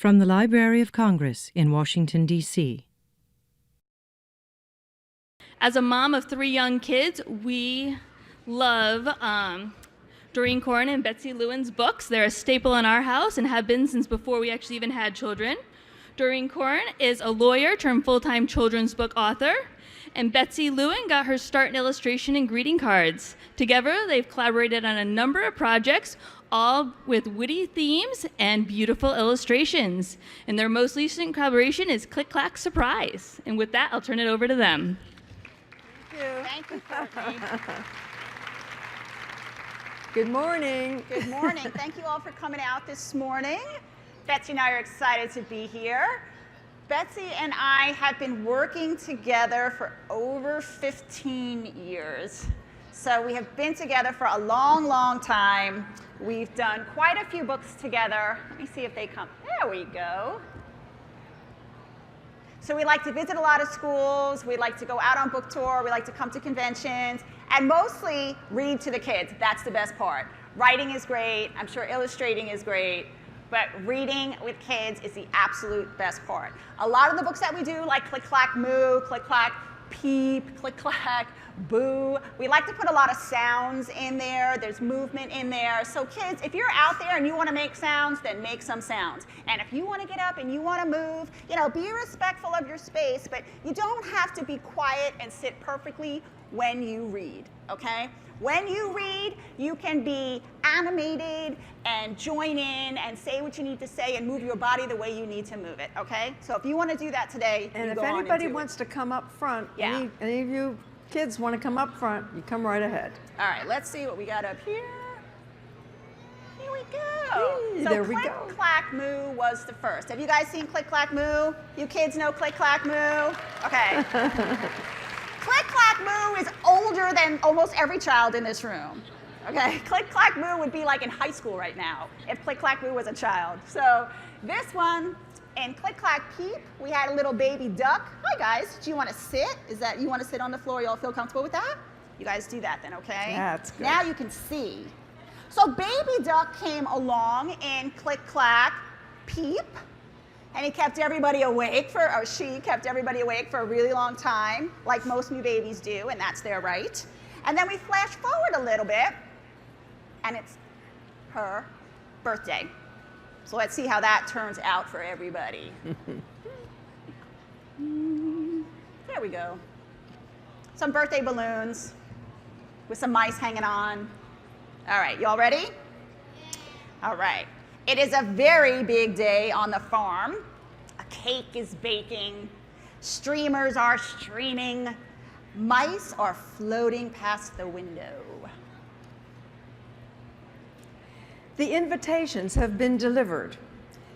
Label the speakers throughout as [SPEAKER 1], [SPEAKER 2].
[SPEAKER 1] From the Library of Congress in Washington, D.C.
[SPEAKER 2] As a mom of 3 young kids, we love Doreen Cronin and Betsy Lewin's books. They're a staple in our house and have been since before we actually even had children. Doreen Cronin is a lawyer turned full-time children's book author, and Betsy Lewin got her start in illustration and greeting cards. Together, they've collaborated on a number of projects, all with witty themes and beautiful illustrations. And their most recent collaboration is Click Clack Surprise. And with that, I'll turn it over to them.
[SPEAKER 3] Thank you, Courtney.
[SPEAKER 4] Good morning.
[SPEAKER 3] Good morning. Thank you all for coming out this morning. Betsy and I are excited to be here. Betsy and I have been working together for over 15 years. So we have been together for a long, long time. We've done quite a few books together. Let me see if they come. There we go. So we like to visit a lot of schools. We like to go out on book tour. We like to come to conventions and mostly read to the kids. That's the best part. Writing is great. I'm sure illustrating is great. But reading with kids is the absolute best part. A lot of the books that we do, like Click Clack Moo, Click Clack Peep, Click Clack Boo, we like to put a lot of sounds in there. There's movement in there. So kids, if you're out there and you want to make sounds, then make some sounds. And if you want to get up and you want to move, be respectful of your space, but you don't have to be quiet and sit perfectly when you read, okay? When you read, you can be animated and join in and say what you need to say and move your body the way you need to move it, okay? So if you want to do that today,
[SPEAKER 4] and if
[SPEAKER 3] go on
[SPEAKER 4] anybody
[SPEAKER 3] and do
[SPEAKER 4] wants to come up front,
[SPEAKER 3] Yeah.
[SPEAKER 4] any of you kids want to come up front, you come right ahead.
[SPEAKER 3] All right, let's see what we got up here. Here we go.
[SPEAKER 4] Hey,
[SPEAKER 3] so
[SPEAKER 4] there we
[SPEAKER 3] Click
[SPEAKER 4] go.
[SPEAKER 3] Clack Moo was the first. Have you guys seen Click Clack Moo? You kids know Click Clack Moo? Okay. Click Clack Moo is older than almost every child in this room. Okay, Click Clack Moo would be like in high school right now if Click Clack Moo was a child. So this one, in Click Clack Peep, we had a little baby duck. Hi guys, do you want to sit? You want to sit on the floor? You all feel comfortable with that? You guys do that then, okay?
[SPEAKER 4] That's good.
[SPEAKER 3] Now you can see. So baby duck came along in Click Clack Peep. And he kept everybody awake she kept everybody awake for a really long time, like most new babies do, and that's their right. And then we flash forward a little bit, and it's her birthday. So let's see how that turns out for everybody. There we go. Some birthday balloons with some mice hanging on. All right, y'all ready? All right. It is a very big day on the farm. A cake is baking. Streamers are streaming. Mice are floating past the window.
[SPEAKER 4] The invitations have been delivered.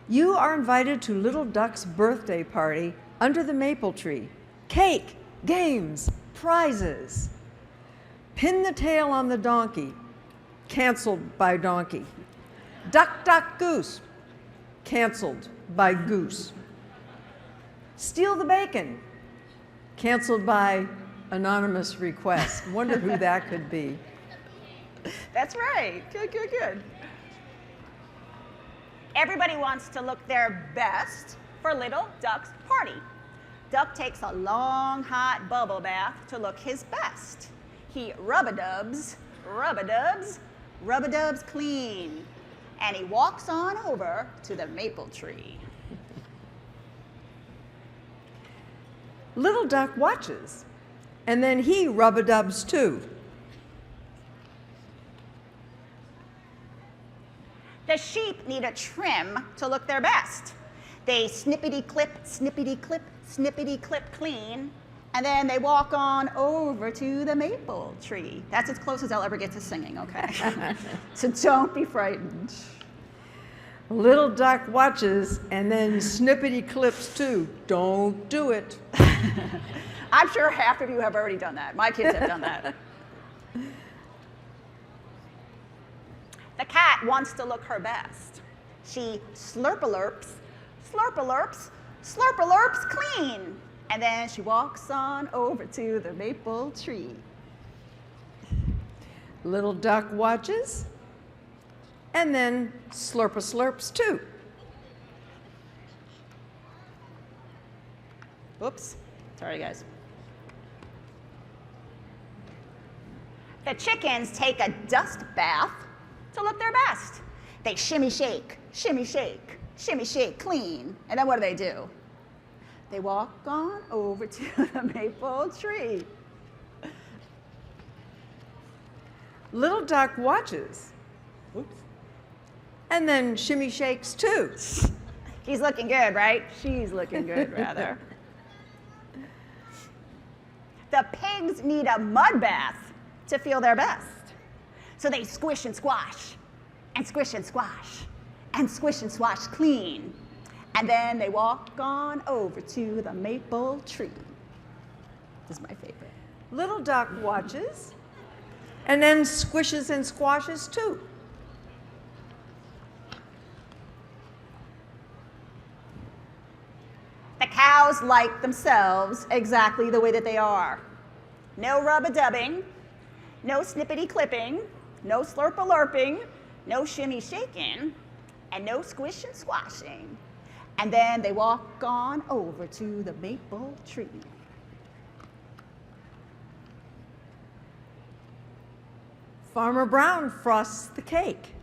[SPEAKER 4] You are invited to Little Duck's birthday party under the maple tree. Cake, games, prizes. Pin the tail on the donkey. Canceled by donkey. Duck, duck, goose. Canceled by goose. Steal the bacon. Canceled by anonymous request. Wonder who that could be.
[SPEAKER 3] That's right. Good, good, good. Everybody wants to look their best for Little Duck's party. Duck takes a long, hot bubble bath to look his best. He rub-a-dubs, rub-a-dubs, rub-a-dubs clean. And he walks on over to the maple tree.
[SPEAKER 4] Little Duck watches, and then he rub-a-dubs too.
[SPEAKER 3] The sheep need a trim to look their best. They snippity-clip, snippity-clip, snippity-clip clean, and then they walk on over to the maple tree. That's as close as I'll ever get to singing, okay? So don't be frightened.
[SPEAKER 4] Little Duck watches and then snippety clips too. Don't do it.
[SPEAKER 3] I'm sure half of you have already done that. My kids have done that. The cat wants to look her best. She slurp-a-lurps, slurp-a-lurps, slurp-a-lurps clean. And then she walks on over to the maple tree.
[SPEAKER 4] Little Duck watches and then slurp-a-slurps too.
[SPEAKER 3] Oops. Sorry, guys. The chickens take a dust bath to look their best. They shimmy shake, clean. And then what do? They walk on over to the maple tree.
[SPEAKER 4] Little duck watches. Oops. And then shimmy shakes too.
[SPEAKER 3] He's looking good, right? She's looking good, rather. The pigs need a mud bath to feel their best. So they squish and squash, and squish and squash, and squish and squash clean. And then they walk on over to the maple tree. This is my favorite.
[SPEAKER 4] Little duck watches, and then squishes and squashes too.
[SPEAKER 3] The cows like themselves exactly the way that they are. No rub-a-dubbing, no snippety-clipping, no slurp-a-lurping, no shimmy-shaking, and no squish and squashing. And then they walk on over to the maple tree.
[SPEAKER 4] Farmer Brown frosts the cake.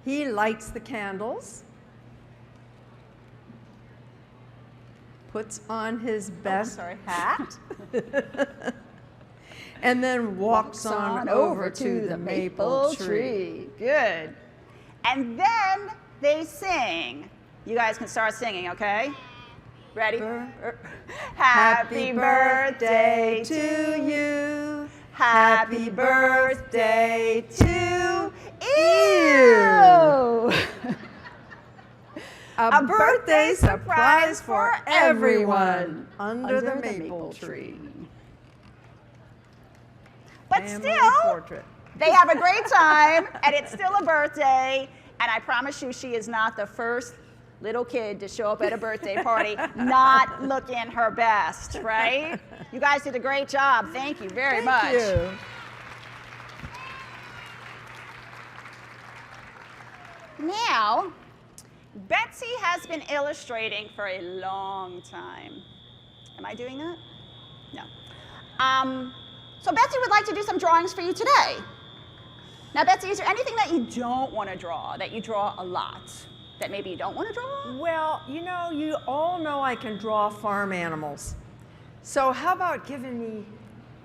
[SPEAKER 4] He lights the candles, puts on his best hat, and then walks on over to the maple tree.
[SPEAKER 3] Good. And then they sing. You guys can start singing, okay? Ready? Happy birthday to you. Happy birthday to you.
[SPEAKER 4] A birthday surprise for everyone under the maple tree.
[SPEAKER 3] But
[SPEAKER 4] Family
[SPEAKER 3] still,
[SPEAKER 4] portrait.
[SPEAKER 3] they have a great time, and it's still a birthday. And I promise you, she is not the first little kid to show up at a birthday party not looking her best, right? You guys did a great job. Thank you very much.
[SPEAKER 4] Thank you.
[SPEAKER 3] Now, Betsy has been illustrating for a long time. Am I doing that? No. So Betsy would like to do some drawings for you today. Now, Betsy, is there anything that you don't want to draw, that you draw a lot, that maybe you don't want to draw?
[SPEAKER 4] Well, you know, you all know I can draw farm animals. So how about giving me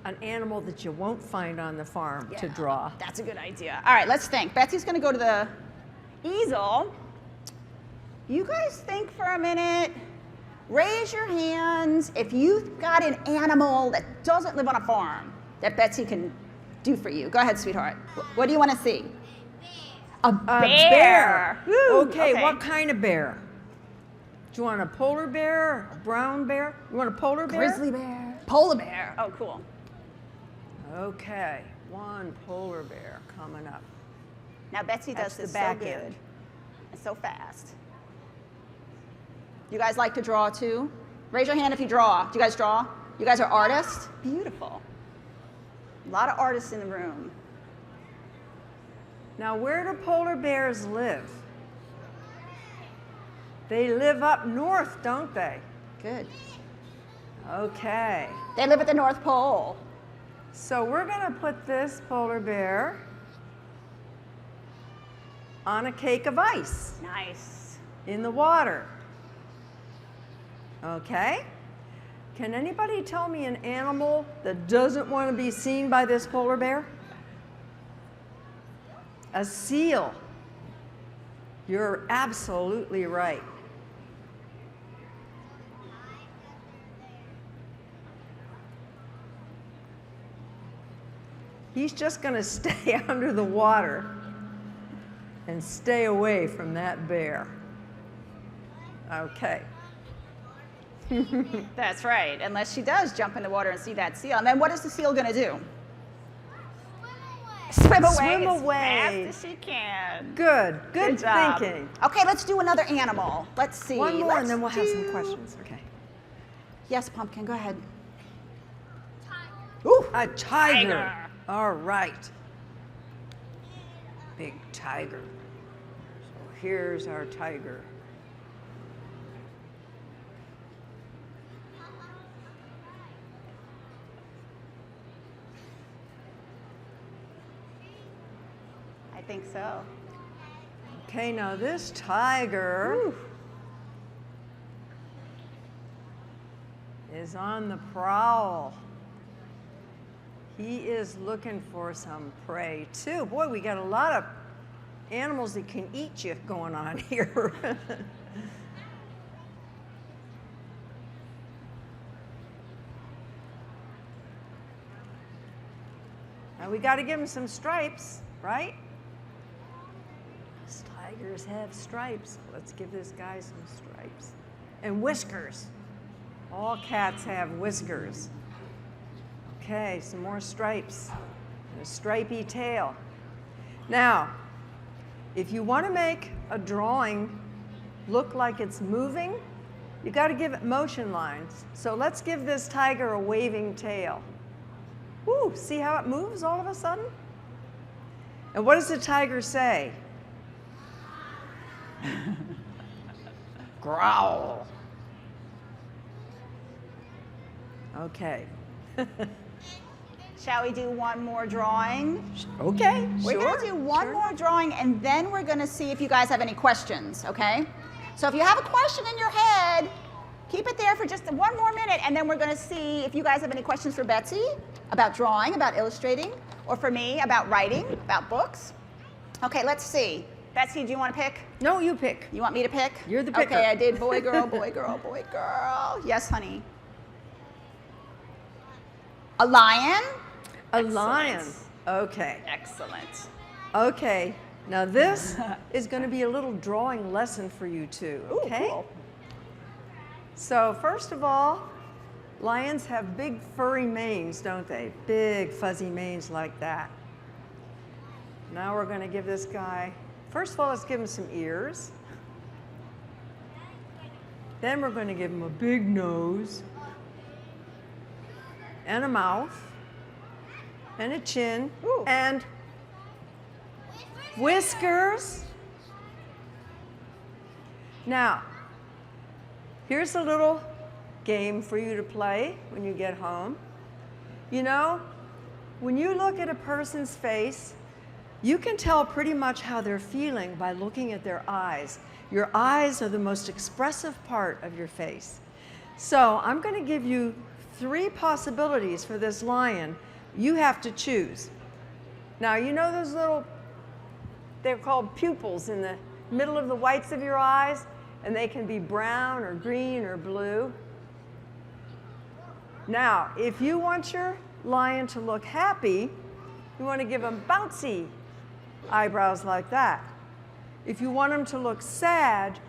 [SPEAKER 4] an animal that you won't find on the farm to draw?
[SPEAKER 3] That's a good idea. All right, let's think. Betsy's going to go to the easel. You guys think for a minute. Raise your hands if you've got an animal that doesn't live on a farm that Betsy can do for you. Go ahead, sweetheart. What do you want to see? A bear.
[SPEAKER 4] A bear.
[SPEAKER 3] Woo,
[SPEAKER 4] Okay, what kind of bear? Do you want a polar bear, a brown bear? You want a polar bear?
[SPEAKER 3] Grizzly bear. Polar bear. Oh, cool.
[SPEAKER 4] Okay, one polar bear coming up.
[SPEAKER 3] Now, Betsy does
[SPEAKER 4] That's the
[SPEAKER 3] this so
[SPEAKER 4] back
[SPEAKER 3] good
[SPEAKER 4] end.
[SPEAKER 3] and so fast. You guys like to draw too? Raise your hand if you draw. Do you guys draw? You guys are artists? Beautiful. A lot of artists in the room.
[SPEAKER 4] Now, where do polar bears live? They live up north, don't they?
[SPEAKER 3] Good.
[SPEAKER 4] Okay.
[SPEAKER 3] They live at the North Pole.
[SPEAKER 4] So we're going to put this polar bear on a cake of ice
[SPEAKER 3] Nice.
[SPEAKER 4] in the water. Okay? Can anybody tell me an animal that doesn't want to be seen by this polar bear? A seal. You're absolutely right. He's just going to stay under the water and stay away from that bear. Okay.
[SPEAKER 3] That's right, unless she does jump in the water and see that seal. And then what is the seal going to do? Swim away.
[SPEAKER 4] Swim
[SPEAKER 3] as
[SPEAKER 4] away.
[SPEAKER 3] fast as she can.
[SPEAKER 4] Good. Good
[SPEAKER 3] job.
[SPEAKER 4] thinking.
[SPEAKER 3] Okay, let's do another animal. Let's see.
[SPEAKER 4] One more,
[SPEAKER 3] Let's
[SPEAKER 4] and then we'll have some
[SPEAKER 3] do-
[SPEAKER 4] questions. Okay.
[SPEAKER 3] Yes, Pumpkin, go ahead.
[SPEAKER 4] Ooh, a tiger.
[SPEAKER 3] Tiger.
[SPEAKER 4] All right. Big tiger. So here's our tiger.
[SPEAKER 3] think so.
[SPEAKER 4] Okay, now this tiger is on the prowl. He is looking for some prey too. Boy, we got a lot of animals that can eat you going on here. Now we got to give him some stripes, right? These tigers have stripes. Let's give this guy some stripes. And whiskers. All cats have whiskers. Okay, some more stripes. And a stripy tail. Now, if you want to make a drawing look like it's moving, you got to give it motion lines. So let's give this tiger a waving tail. Woo, see how it moves all of a sudden? And what does the tiger say? Growl. Okay.
[SPEAKER 3] Shall we do one more drawing?
[SPEAKER 4] Okay,
[SPEAKER 3] We're
[SPEAKER 4] sure,
[SPEAKER 3] going to do one more drawing, and then we're going to see if you guys have any questions, okay? So if you have a question in your head, keep it there for just one more minute, and then we're going to see if you guys have any questions for Betsy about drawing, about illustrating, or for me about writing, about books. Okay, let's see. Betsy, do you want to pick?
[SPEAKER 4] No, you pick.
[SPEAKER 3] You want me to pick?
[SPEAKER 4] You're the picker.
[SPEAKER 3] Okay, I did boy, girl, boy, girl, boy, girl. Yes, honey. A lion?
[SPEAKER 4] A lion. Okay.
[SPEAKER 3] Excellent.
[SPEAKER 4] Okay. Now this is going to be a little drawing lesson for you two. Okay.
[SPEAKER 3] Ooh, cool.
[SPEAKER 4] So first of all, lions have big furry manes, don't they? Big fuzzy manes like that. Now we're going to give this guy, first of all, let's give him some ears. Then we're going to give him a big nose and a mouth and a chin and whiskers. Now, here's a little game for you to play when you get home. You know, when you look at a person's face, you can tell pretty much how they're feeling by looking at their eyes. Your eyes are the most expressive part of your face. So I'm going to give you 3 possibilities for this lion. You have to choose. Now, you know those little, they're called pupils in the middle of the whites of your eyes, and they can be brown or green or blue. Now, if you want your lion to look happy, you want to give him bouncy eyebrows like that. If you want him to look sad,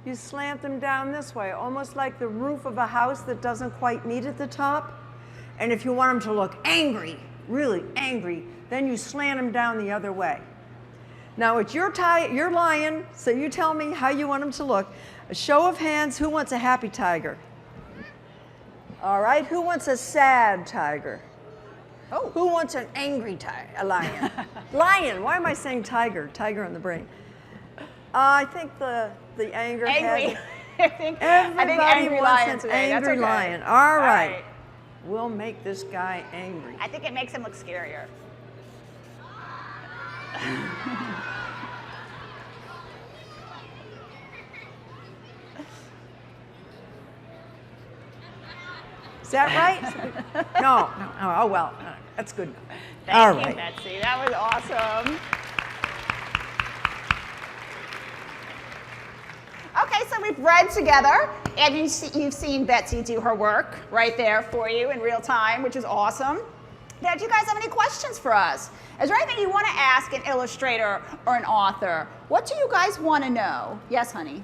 [SPEAKER 4] you slant them down this way, almost like the roof of a house that doesn't quite meet at the top. And if you want him to look angry, really angry, then you slant him down the other way. Now it's your lion, so you tell me how you want him to look. A show of hands, who wants a happy tiger? All right, who wants a sad tiger? Oh, who wants an angry lion? Lion, why am I saying tiger? Tiger on the brain. I think the anger
[SPEAKER 3] Angry.
[SPEAKER 4] Everybody
[SPEAKER 3] angry
[SPEAKER 4] wants
[SPEAKER 3] lion
[SPEAKER 4] an
[SPEAKER 3] today.
[SPEAKER 4] angry
[SPEAKER 3] That's okay.
[SPEAKER 4] lion. All right. We'll make this guy angry.
[SPEAKER 3] I think it makes him look scarier.
[SPEAKER 4] Is that right? No. Oh, well, that's good.
[SPEAKER 3] Thank you, Betsy. That was awesome. Okay, so we've read together, and you've seen Betsy do her work right there for you in real time, which is awesome. Now, do you guys have any questions for us? Is there anything you want to ask an illustrator or an author? What do you guys want to know? Yes, honey?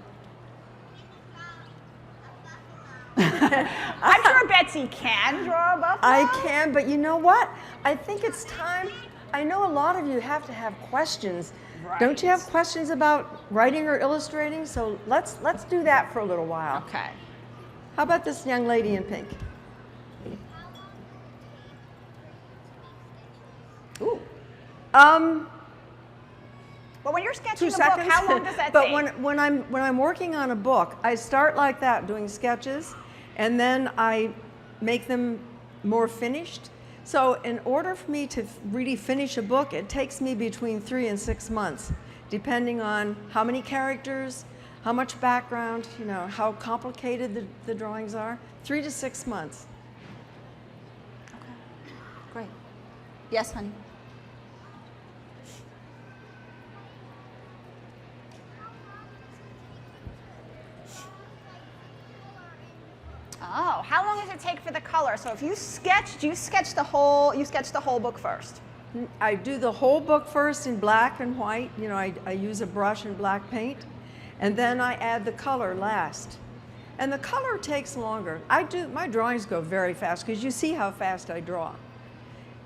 [SPEAKER 3] I'm sure Betsy can draw a buffalo.
[SPEAKER 4] I can, but you know what? I think it's time. I know a lot of you have to have questions.
[SPEAKER 3] Right.
[SPEAKER 4] Don't you have questions about writing or illustrating? So let's do that for a little while.
[SPEAKER 3] Okay.
[SPEAKER 4] How about this young lady in pink?
[SPEAKER 3] Ooh.
[SPEAKER 4] Um,
[SPEAKER 3] Well, when you're sketching
[SPEAKER 4] 2
[SPEAKER 3] a book,
[SPEAKER 4] seconds.
[SPEAKER 3] how long does that
[SPEAKER 4] but
[SPEAKER 3] take?
[SPEAKER 4] when I'm working on a book, I start like that, doing sketches, and then I make them more finished. So in order for me to really finish a book, it takes me between 3 and 6 months, depending on how many characters, how much background, you know, how complicated the drawings are. 3 to 6 months.
[SPEAKER 3] Okay, great. Yes, honey? Oh, how long does it take for the color? So if you sketched the whole book first.
[SPEAKER 4] I do the whole book first in black and white. You know, I use a brush and black paint, and then I add the color last. And the color takes longer. My drawings go very fast because you see how fast I draw.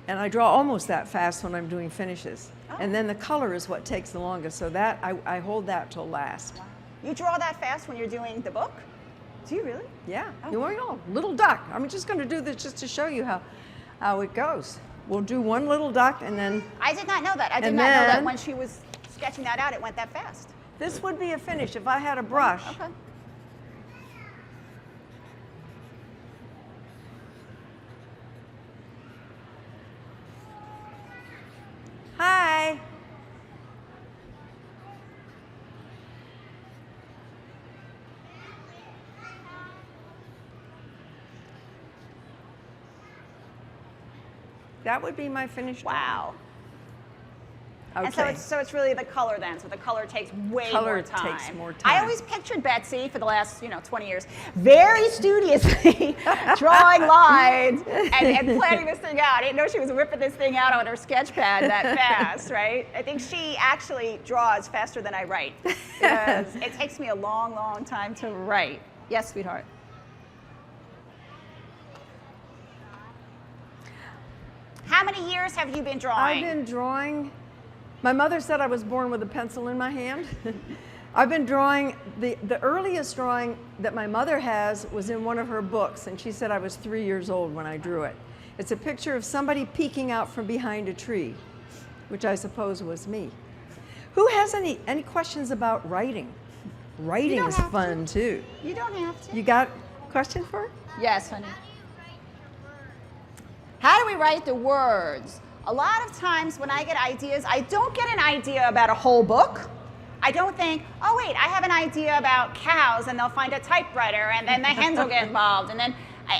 [SPEAKER 4] And I draw almost that fast when I'm doing finishes. Oh. And then the color is what takes the longest, so that I hold that till last.
[SPEAKER 3] Wow. You draw that fast when you're doing the book? Do you really?
[SPEAKER 4] Yeah.
[SPEAKER 3] Oh.
[SPEAKER 4] You know, little duck. I'm just going to do this just to show you how it goes. We'll do one little duck and then...
[SPEAKER 3] I did not know that. I did not know that when she was sketching that out, it went that fast.
[SPEAKER 4] This would be a finish if I had a brush.
[SPEAKER 3] Okay.
[SPEAKER 4] Hi. That would be my finished drawing.
[SPEAKER 3] Wow.
[SPEAKER 4] Okay.
[SPEAKER 3] And so it's really the color then. So the color takes way more time.
[SPEAKER 4] Takes more time.
[SPEAKER 3] I always pictured Betsy for the last 20 years very studiously drawing lines and planning this thing out. I didn't know she was whipping this thing out on her sketch pad that fast, right? I think she actually draws faster than I write because it takes me a long, long time to write. Yes, sweetheart. How many years have you been drawing?
[SPEAKER 4] I've been drawing. My mother said I was born with a pencil in my hand. I've been drawing, the earliest drawing that my mother has was in one of her books, and she said I was 3 years old when I drew it. It's a picture of somebody peeking out from behind a tree, which I suppose was me. Who has any questions about writing? Writing is fun too.
[SPEAKER 3] You don't have to.
[SPEAKER 4] You got a question for her?
[SPEAKER 3] Yes, honey. How do we write the words? A lot of times when I get ideas, I don't get an idea about a whole book. I don't think, oh wait, I have an idea about cows and they'll find a typewriter and then the hens will get involved. And then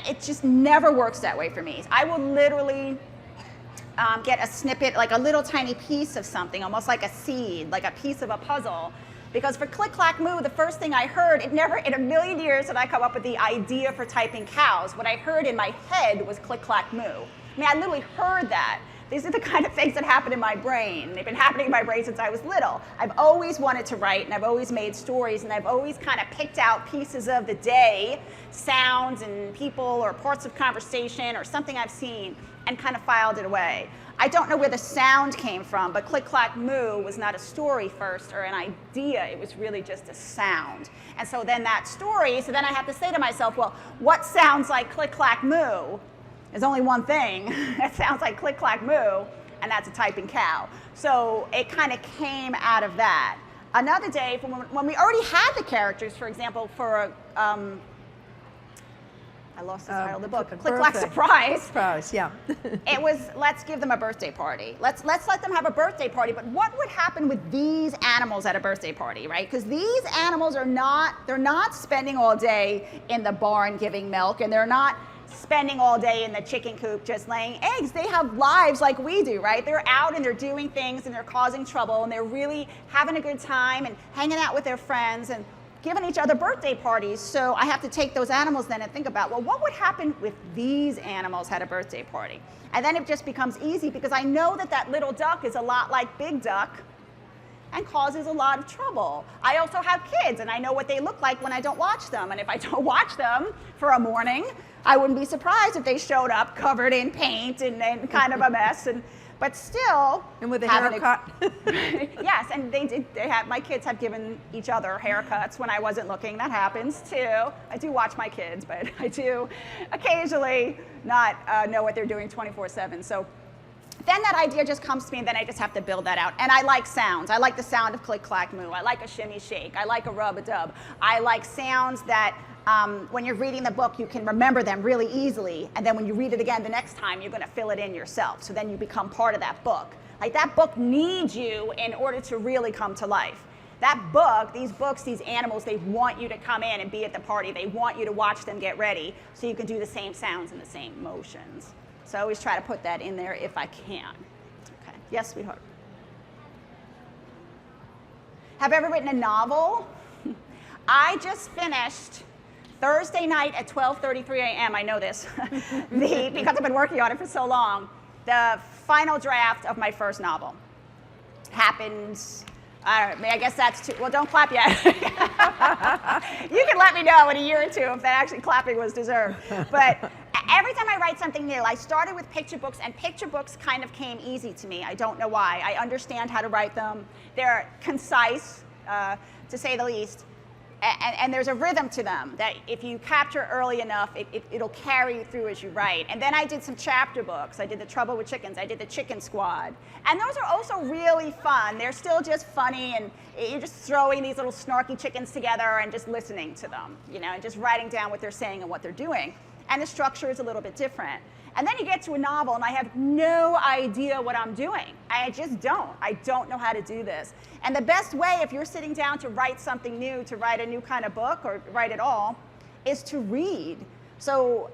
[SPEAKER 3] it just never works that way for me. I will literally get a snippet, like a little tiny piece of something, almost like a seed, like a piece of a puzzle. Because for Click Clack Moo, the first thing I heard, it never in a million years did I come up with the idea for typing cows. What I heard in my head was Click Clack Moo. I mean, I literally heard that. These are the kind of things that happen in my brain. They've been happening in my brain since I was little. I've always wanted to write, and I've always made stories, and I've always kind of picked out pieces of the day, sounds and people or parts of conversation or something I've seen, and kind of filed it away. I don't know where the sound came from, but Click Clack Moo was not a story first or an idea. It was really just a sound. And so then that story, so then I have to say to myself, well, what sounds like Click Clack Moo? There's only one thing that sounds like Click Clack Moo, and that's a typing cow. So it kind of came out of that. Another day, when we already had the characters, for example, for I lost the title of the book, Click Clack Surprise.
[SPEAKER 4] Surprise, yeah.
[SPEAKER 3] It was, let's give them a birthday party. Let's let them have a birthday party, but what would happen with these animals at a birthday party, right? Because these animals they're not spending all day in the barn giving milk, and they're not spending all day in the chicken coop just laying eggs. They have lives like we do, right? They're out and they're doing things and they're causing trouble and they're really having a good time and hanging out with their friends and giving each other birthday parties. So I have to take those animals then and think about, well, what would happen if these animals had a birthday party? And then it just becomes easy because I know that that little duck is a lot like Big Duck and causes a lot of trouble. I also have kids and I know what they look like when I don't watch them. And if I don't watch them for a morning, I wouldn't be surprised if they showed up covered in paint and kind of a mess. But still,
[SPEAKER 4] and with a haircut.
[SPEAKER 3] Yes, and my kids have given each other haircuts when I wasn't looking. That happens too. I do watch my kids, but I do occasionally not know what they're doing 24/7. So then that idea just comes to me, and then I just have to build that out. And I like sounds. I like the sound of click, clack, moo. I like a shimmy, shake. I like a rub, a dub. I like sounds that when you're reading the book, you can remember them really easily. And then when you read it again the next time, you're going to fill it in yourself. So then you become part of that book. Like that book needs you in order to really come to life. That book, these books, these animals, they want you to come in and be at the party. They want you to watch them get ready so you can do the same sounds and the same motions. So I always try to put that in there if I can. Okay. Yes, sweetheart? Have I ever written a novel? I just finished Thursday night at 12:33 a.m. I know this because I've been working on it for so long. The final draft of my first novel happens. I guess that's too, well, don't clap yet. You can let me know in a year or two if that actually clapping was deserved. But every time I write something new, I started with picture books, and picture books kind of came easy to me. I don't know why. I understand how to write them. They're concise, to say the least. And there's a rhythm to them that if you capture early enough, it'll carry you through as you write. And then I did some chapter books. I did The Trouble with Chickens. I did The Chicken Squad. And those are also really fun. They're still just funny, and you're just throwing these little snarky chickens together and just listening to them, you know, and just writing down what they're saying and what they're doing. And the structure is a little bit different. And then you get to a novel, and I have no idea what I'm doing. I just don't. I don't know how to do this. And the best way, if you're sitting down to write something new, to write a new kind of book or write at all, is to read. So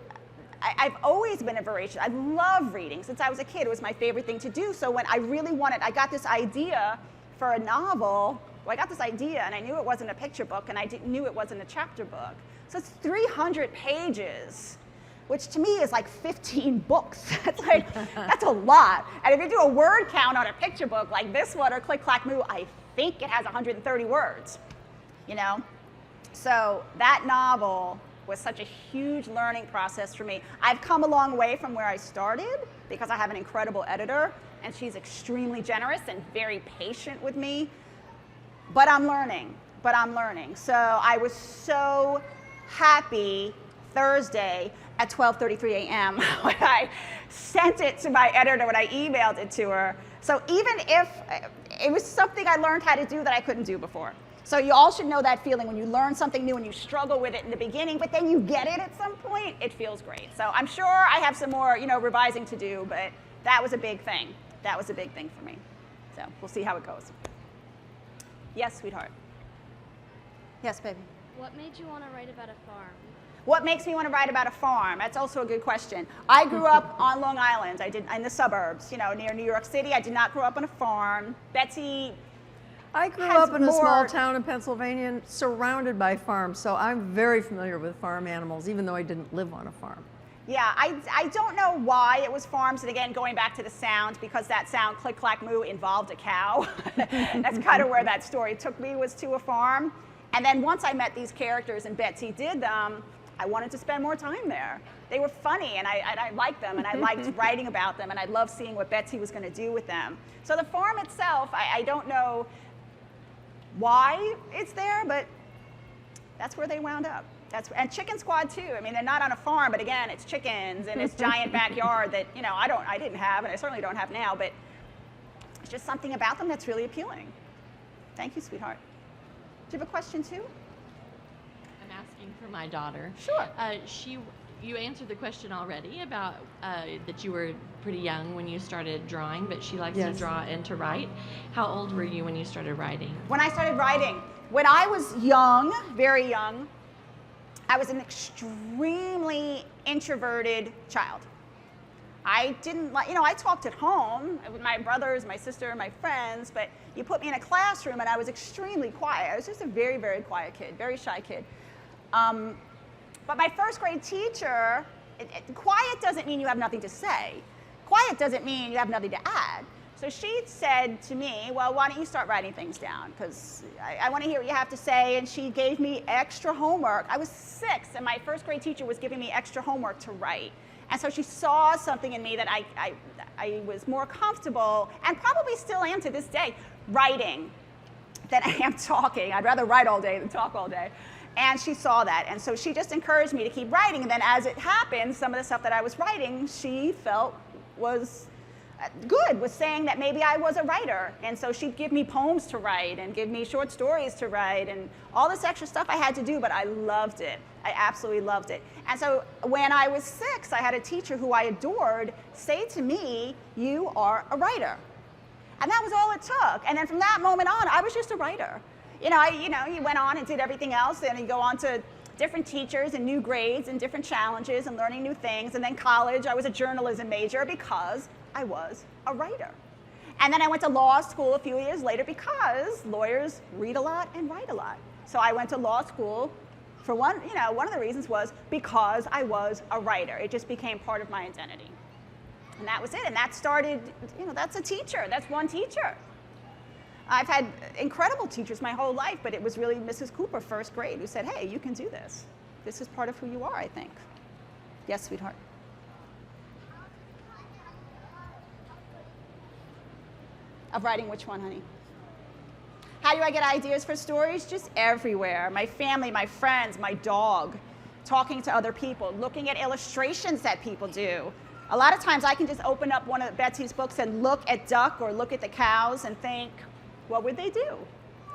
[SPEAKER 3] I've always been a voracious. I love reading. Since I was a kid, it was my favorite thing to do. So when I really wanted, I got this idea for a novel. Well, I got this idea, and I knew it wasn't a picture book, and I knew it wasn't a chapter book. So it's 300 pages. Which to me is like 15 books. That's a lot. And if you do a word count on a picture book like this one or Click Clack Moo, I think it has 130 words, you know? So that novel was such a huge learning process for me. I've come a long way from where I started because I have an incredible editor, and she's extremely generous and very patient with me. But I'm learning. So I was so happy Thursday at 12:33 a.m. when I sent it to my editor, when I emailed it to her. So even if it was something I learned how to do that I couldn't do before. So you all should know that feeling when you learn something new and you struggle with it in the beginning, but then you get it at some point, it feels great. So I'm sure I have some more, you know, revising to do, but that was a big thing. That was a big thing for me. So we'll see how it goes. Yes, sweetheart. Yes, baby.
[SPEAKER 5] What made you want to write about a farm?
[SPEAKER 3] What makes me want to write about a farm? That's also a good question. I grew up on Long Island. I did in the suburbs, you know, near New York City. I did not grow up on a farm. Betsy
[SPEAKER 4] I grew up in a small town in Pennsylvania surrounded by farms, so I'm very familiar with farm animals, even though I didn't live on a farm.
[SPEAKER 3] Yeah, I don't know why it was farms, and again, going back to the sound, because that sound, click, clack, moo, involved a cow. That's kind of where that story took me, was to a farm. And then once I met these characters and Betsy did them, I wanted to spend more time there. They were funny, and I liked them, and I liked writing about them, and I loved seeing what Betsy was going to do with them. So the farm itself, I don't know why it's there, but that's where they wound up. And Chicken Squad too. I mean, they're not on a farm, but again, it's chickens and it's giant backyard that, you know, I didn't have, and I certainly don't have now, but it's just something about them that's really appealing. Thank you, sweetheart. Do you have a question too?
[SPEAKER 6] I'm asking for my daughter.
[SPEAKER 3] Sure.
[SPEAKER 6] You answered the question already about that you were pretty young when you started drawing, but she likes to draw and to write. How old were you when you started writing?
[SPEAKER 3] When I started writing, when I was young, very young, I was an extremely introverted child. I didn't like, you know, I talked at home with my brothers, my sister, my friends, but you put me in a classroom and I was extremely quiet. I was just a very, very quiet kid, very shy kid. But my first grade teacher, quiet doesn't mean you have nothing to say. Quiet doesn't mean you have nothing to add. So she said to me, well, why don't you start writing things down? Because I want to hear what you have to say. And she gave me extra homework. I was 6, and my first grade teacher was giving me extra homework to write. And so she saw something in me that I was more comfortable, and probably still am to this day, writing than I am talking. I'd rather write all day than talk all day. And she saw that, and so she just encouraged me to keep writing. And then as it happened, some of the stuff that I was writing, she felt was good with saying that maybe I was a writer. And so she'd give me poems to write and give me short stories to write and all this extra stuff I had to do, but I loved it. I absolutely loved it. And so when I was 6, I had a teacher who I adored say to me, "You are a writer." And that was all it took. And then from that moment on, I was just a writer. You went on and did everything else, and you go on to different teachers and new grades and different challenges and learning new things. And then college, I was a journalism major because I was a writer. And then I went to law school a few years later because lawyers read a lot and write a lot. So I went to law school for one of the reasons was because I was a writer. It just became part of my identity. And that was it. And that started, that's a teacher. That's one teacher. I've had incredible teachers my whole life, but it was really Mrs. Cooper, first grade, who said, "Hey, you can do this. This is part of who you are, I think." Yes, sweetheart. Of writing which one, honey? How do I get ideas for stories? Just everywhere. My family, my friends, my dog, talking to other people, looking at illustrations that people do. A lot of times I can just open up one of Betsy's books and look at Duck or look at the cows and think, what would they do?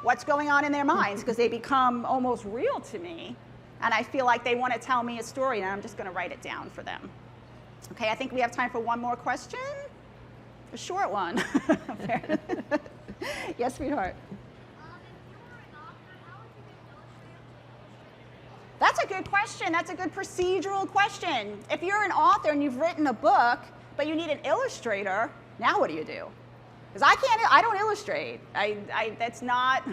[SPEAKER 3] What's going on in their minds? Because they become almost real to me. And I feel like they want to tell me a story, and I'm just going to write it down for them. Okay, I think we have time for one more question. A short one. Yes, sweetheart. That's a good question. That's a good procedural question. If you're an author and you've written a book, but you need an illustrator, now what do you do? Because I don't illustrate. That's not,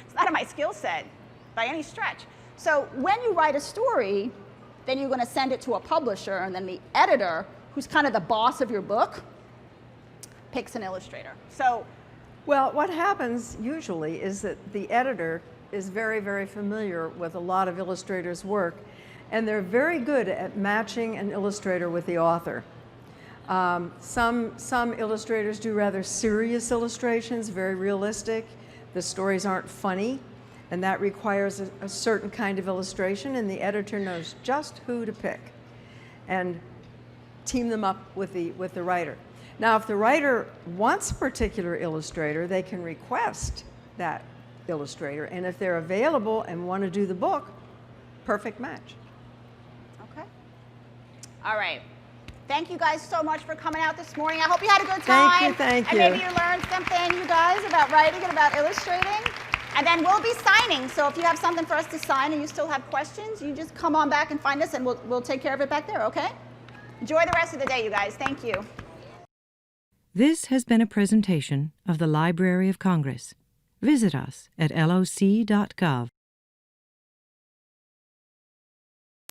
[SPEAKER 3] it's not in my skill set by any stretch. So when you write a story, then you're going to send it to a publisher, and then the editor, who's kind of the boss of your book, picks an illustrator. So,
[SPEAKER 4] well, what happens usually is that the editor is very, very familiar with a lot of illustrators' work, and they're very good at matching an illustrator with the author. Some illustrators do rather serious illustrations, very realistic. The stories aren't funny, and that requires a certain kind of illustration, and the editor knows just who to pick and team them up with the writer. Now, if the writer wants a particular illustrator, they can request that illustrator, and if they're available and want to do the book, perfect match.
[SPEAKER 3] Okay. All right. Thank you guys so much for coming out this morning. I hope you had a good time.
[SPEAKER 4] Thank you.
[SPEAKER 3] And maybe you learned something, you guys, about writing and about illustrating. And then we'll be signing, so if you have something for us to sign and you still have questions, you just come on back and find us, and we'll take care of it back there, okay? Enjoy the rest of the day, you guys. Thank you.
[SPEAKER 1] This has been a presentation of the Library of Congress. Visit us at loc.gov.